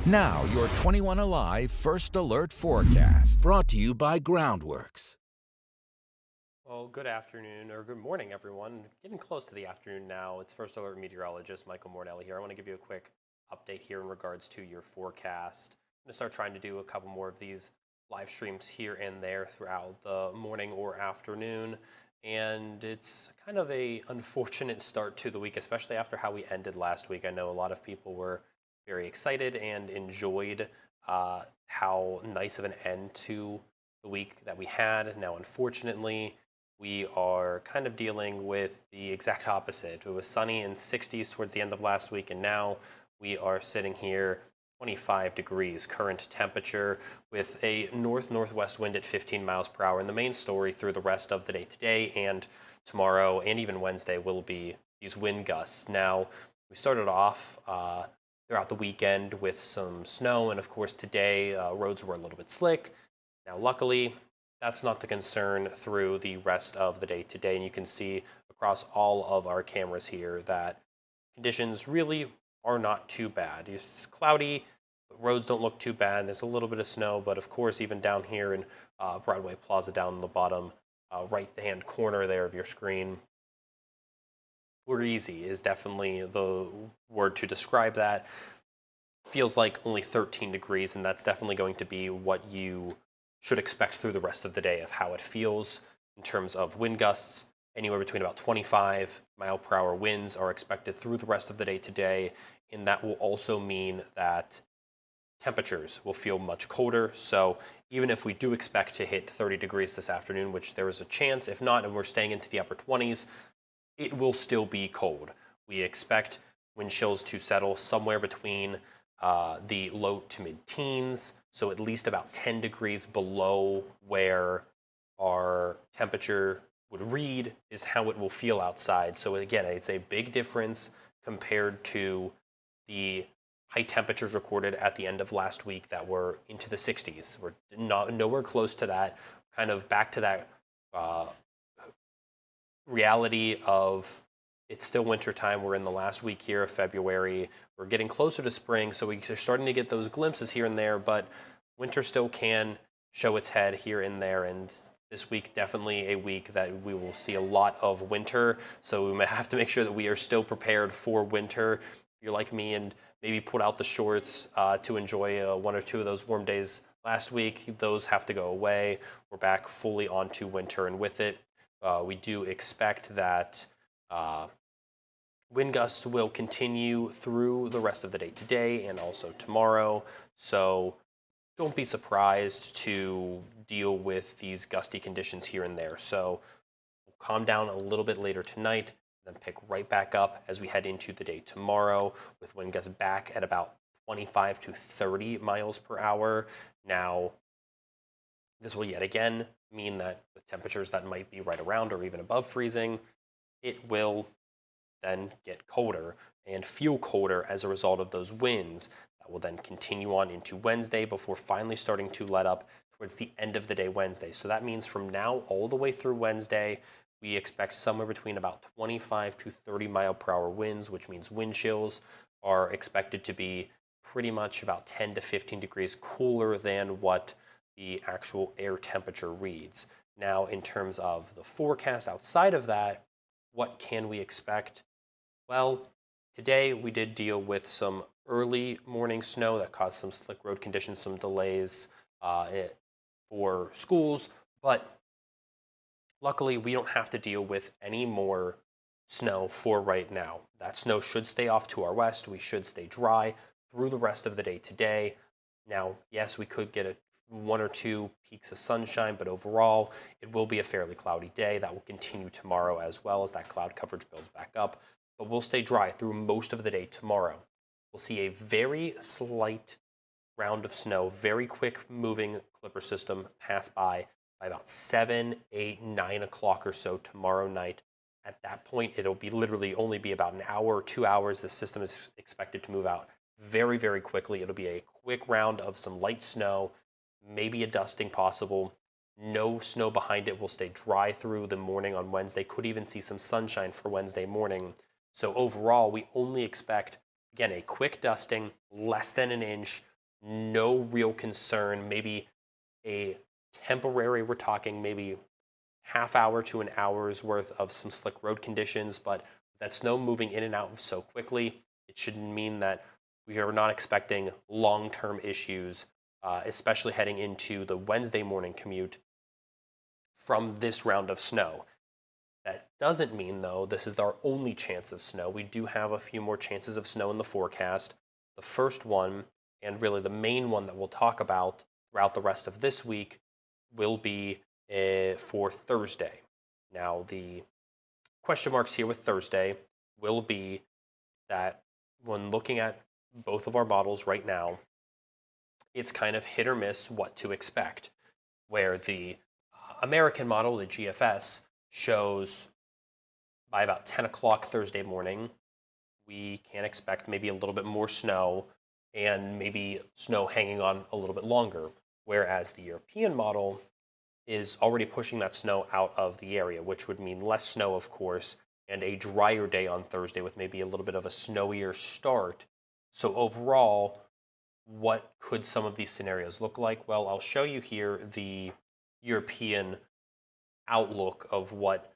Now, your 21 Alive First Alert forecast, brought to you by Groundworks. Well, good afternoon, or good morning, everyone. Getting close to the afternoon now. It's First Alert meteorologist Michael Moranelli here. I want to give you a quick update here in regards to your forecast. I'm going to start trying to do a couple more of these live streams here and there throughout the morning or afternoon. And it's kind of a unfortunate start to the week, especially after how we ended last week. I know a lot of people were very excited and enjoyed how nice of an end to the week that we had. Now, unfortunately, we are kind of dealing with the exact opposite. It was sunny in 60s towards the end of last week, and now we are sitting here 25 degrees current temperature with a north-northwest wind at 15 miles per hour. And the main story through the rest of the day today and tomorrow and even Wednesday will be these wind gusts. Now, we started off throughout the weekend with some snow, and of course today roads were a little bit slick. Now, luckily, that's not the concern through the rest of the day today, and you can see across all of our cameras here that conditions really are not too bad. It's cloudy, but roads don't look too bad. There's a little bit of snow, but of course, even down here in Broadway Plaza down in the bottom right-hand corner there of your screen, breezy is definitely the word to describe that. Feels like only 13 degrees, and that's definitely going to be what you should expect through the rest of the day of how it feels in terms of wind gusts. Anywhere between about 25 mile per hour winds are expected through the rest of the day today, and that will also mean that temperatures will feel much colder. So even if we do expect to hit 30 degrees this afternoon, which there is a chance, if not, and we're staying into the upper 20s, it will still be cold. We expect wind chills to settle somewhere between the low to mid-teens, so at least about 10 degrees below where our temperature would read is how it will feel outside. So again, it's a big difference compared to the high temperatures recorded at the end of last week that were into the 60s. We're nowhere close to that, kind of back to that reality of it's still winter time. We're in the last week here of February. We're getting closer to spring, so we're starting to get those glimpses here and there, but winter still can show its head here and there, and this week definitely a week that we will see a lot of winter, so we may have to make sure that we are still prepared for winter. If you're like me and maybe put out the shorts to enjoy one or two of those warm days last week, those have to go away. We're back fully onto winter, and with it, we do expect that wind gusts will continue through the rest of the day today and also tomorrow. So don't be surprised to deal with these gusty conditions here and there. So we'll calm down a little bit later tonight, then pick right back up as we head into the day tomorrow with wind gusts back at about 25 to 30 miles per hour. Now, this will yet again mean that with temperatures that might be right around or even above freezing, it will then get colder and feel colder as a result of those winds. That will then continue on into Wednesday before finally starting to let up towards the end of the day Wednesday. So that means from now all the way through Wednesday, we expect somewhere between about 25 to 30 mile per hour winds, which means wind chills are expected to be pretty much about 10 to 15 degrees cooler than what the actual air temperature reads. Now, in terms of the forecast outside of that, what can we expect? Well, today we did deal with some early morning snow that caused some slick road conditions, some delays for schools, but luckily we don't have to deal with any more snow for right now. That snow should stay off to our west. We should stay dry through the rest of the day today. Now, yes, we could get one or two peaks of sunshine, but overall it will be a fairly cloudy day. That will continue tomorrow as well as that cloud coverage builds back up, but we'll stay dry through most of the day tomorrow. We'll see a very slight round of snow, very quick moving clipper system pass by about 7, 8, 9 o'clock or so tomorrow night. At that point, it'll be literally only be about an hour or 2 hours. The system is expected to move out very, very quickly. It'll be a quick round of some light snow, maybe a dusting possible. No snow behind it. Will stay dry through the morning on Wednesday. Could even see some sunshine for Wednesday morning. So overall, we only expect, again, a quick dusting, less than an inch no real concern. Maybe a temporary, we're talking maybe half hour to an hour's worth of some slick road conditions, but that snow moving in and out so quickly, it shouldn't mean that we are not expecting long-term issues, especially heading into the Wednesday morning commute from this round of snow. That doesn't mean, though, this is our only chance of snow. We do have a few more chances of snow in the forecast. The first one, and really the main one that we'll talk about throughout the rest of this week, will be for Thursday. Now, the question marks here with Thursday will be that when looking at both of our models right now, it's kind of hit or miss what to expect. Where the American model, the GFS, shows by about 10 o'clock Thursday morning, we can expect maybe a little bit more snow and maybe snow hanging on a little bit longer. Whereas the European model is already pushing that snow out of the area, which would mean less snow, of course, and a drier day on Thursday with maybe a little bit of a snowier start. So overall, what could some of these scenarios look like? Well, I'll show you here the European outlook of what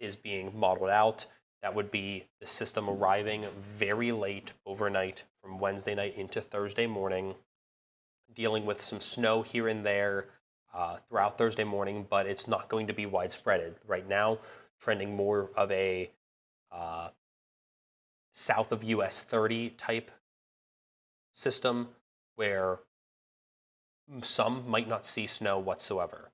is being modeled out. That would be the system arriving very late overnight from Wednesday night into Thursday morning, dealing with some snow here and there throughout Thursday morning, but it's not going to be widespread. Right now, trending more of a south of US 30 type system where some might not see snow whatsoever.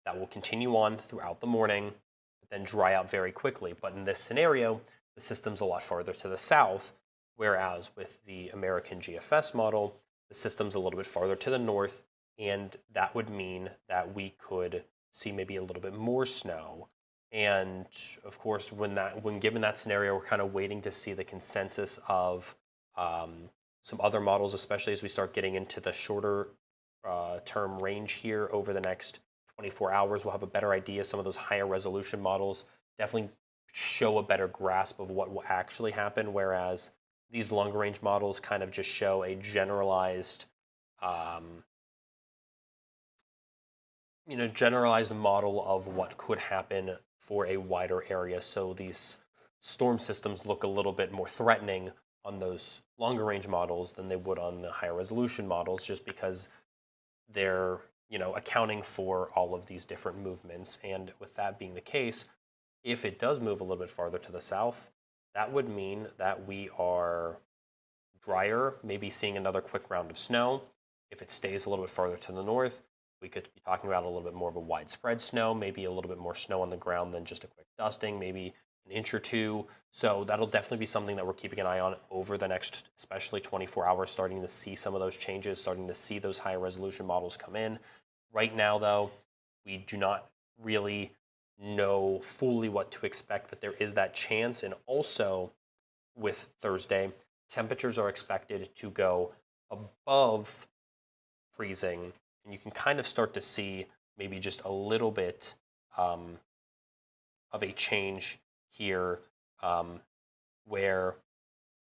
That will continue on throughout the morning, but then dry out very quickly. But in this scenario, the system's a lot farther to the south, whereas with the American GFS model, the system's a little bit farther to the north, and that would mean that we could see maybe a little bit more snow. And of course, when given that scenario, we're kind of waiting to see the consensus of some other models, especially as we start getting into the shorter term range here over the next 24 hours. We'll have a better idea. Some of those higher resolution models definitely show a better grasp of what will actually happen, whereas these longer range models kind of just show a generalized generalized model of what could happen for a wider area. So these storm systems look a little bit more threatening on those longer range models than they would on the higher resolution models, just because they're accounting for all of these different movements. And with that being the case, if it does move a little bit farther to the south, that would mean that we are drier, maybe seeing another quick round of snow. If it stays a little bit farther to the north, we could be talking about a little bit more of a widespread snow, maybe a little bit more snow on the ground than just a quick dusting, maybe an inch or two. So that'll definitely be something that we're keeping an eye on over the next, especially 24 hours, starting to see some of those changes, starting to see those higher resolution models come in. Right now, though, we do not really know fully what to expect, but there is that chance. And also with Thursday, temperatures are expected to go above freezing, and you can kind of start to see maybe just a little bit of a change here, where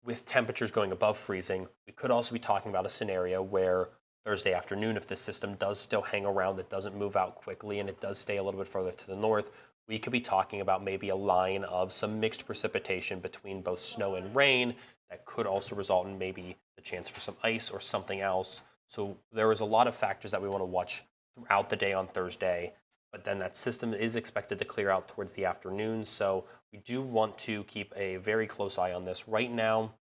with temperatures going above freezing, we could also be talking about a scenario where Thursday afternoon, if this system does still hang around, it doesn't move out quickly, and it does stay a little bit further to the north, we could be talking about maybe a line of some mixed precipitation between both snow and rain that could also result in maybe the chance for some ice or something else. So there is a lot of factors that we want to watch throughout the day on Thursday, but then that system is expected to clear out towards the afternoon. So we do want to keep a very close eye on this. Right now,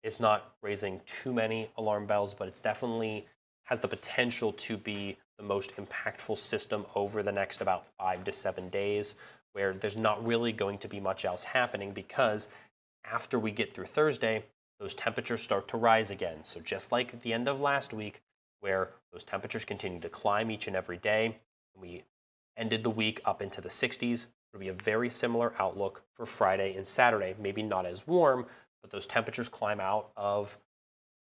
it's not raising too many alarm bells, but it's definitely has the potential to be the most impactful system over the next about 5 to 7 days, where there's not really going to be much else happening, because after we get through Thursday, those temperatures start to rise again. So just like at the end of last week, where those temperatures continue to climb each and every day, and we ended the week up into the 60s, it'll be a very similar outlook for Friday and Saturday. Maybe not as warm, but those temperatures climb out of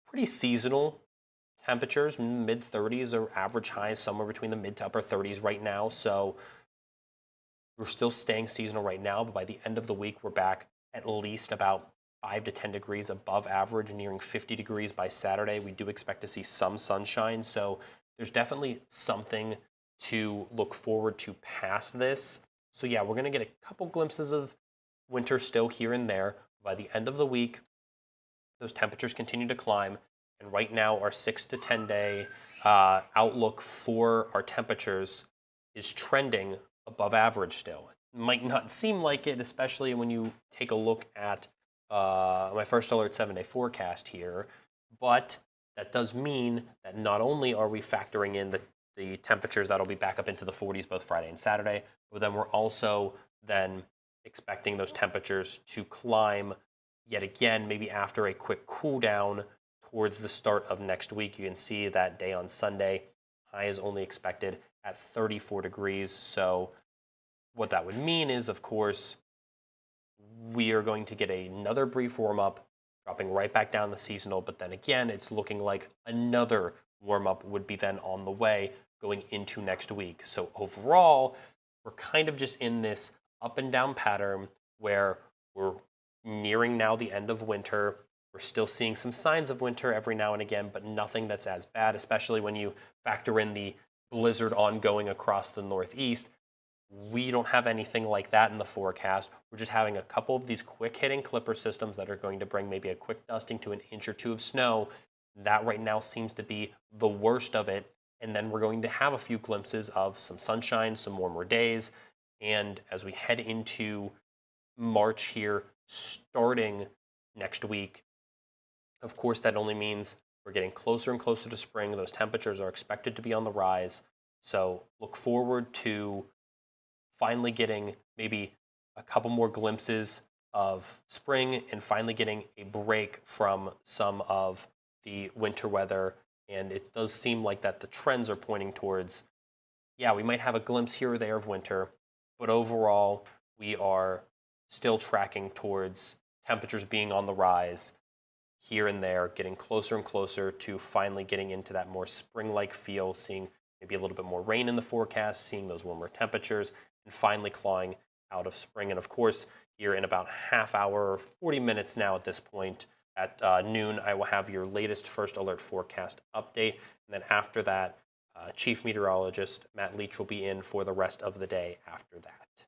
pretty seasonal temperatures, mid-30s or average highs, somewhere between the mid to upper 30s right now. So we're still staying seasonal right now, but by the end of the week, we're back at least about 5 to 10 degrees above average, nearing 50 degrees by Saturday. We do expect to see some sunshine, so there's definitely something to look forward to past this. So yeah, we're going to get a couple glimpses of winter still here and there. By the end of the week, those temperatures continue to climb, and right now our 6 to 10 day outlook for our temperatures is trending above average still. It might not seem like it, especially when you take a look at my first alert 7-day forecast here, but that does mean that not only are we factoring in the temperatures that'll be back up into the 40s both Friday and Saturday, but then we're also then expecting those temperatures to climb yet again, maybe after a quick cool down towards the start of next week. You can see that day on Sunday, high is only expected at 34 degrees. So what that would mean is, of course, we are going to get another brief warm-up, dropping right back down the seasonal, but then again, it's looking like another warm-up would be then on the way going into next week. So overall, we're kind of just in this up and down pattern where we're nearing now the end of winter. We're still seeing some signs of winter every now and again, but nothing that's as bad, especially when you factor in the blizzard ongoing across the Northeast. We don't have anything like that in the forecast. We're just having a couple of these quick hitting clipper systems that are going to bring maybe a quick dusting to an inch or two of snow. That right now seems to be the worst of it. And then we're going to have a few glimpses of some sunshine, some warmer days. And as we head into March here, starting next week, of course, that only means we're getting closer and closer to spring. Those temperatures are expected to be on the rise. So look forward to finally getting maybe a couple more glimpses of spring and finally getting a break from some of the winter weather. And it does seem like that the trends are pointing towards, yeah, we might have a glimpse here or there of winter, but overall, we are still tracking towards temperatures being on the rise here and there, getting closer and closer to finally getting into that more spring-like feel, seeing maybe a little bit more rain in the forecast, seeing those warmer temperatures, and finally clawing out of spring. And of course, here in about half hour or 40 minutes now at this point, at noon, I will have your latest first alert forecast update. And then after that, Chief Meteorologist Matt Leach will be in for the rest of the day after that.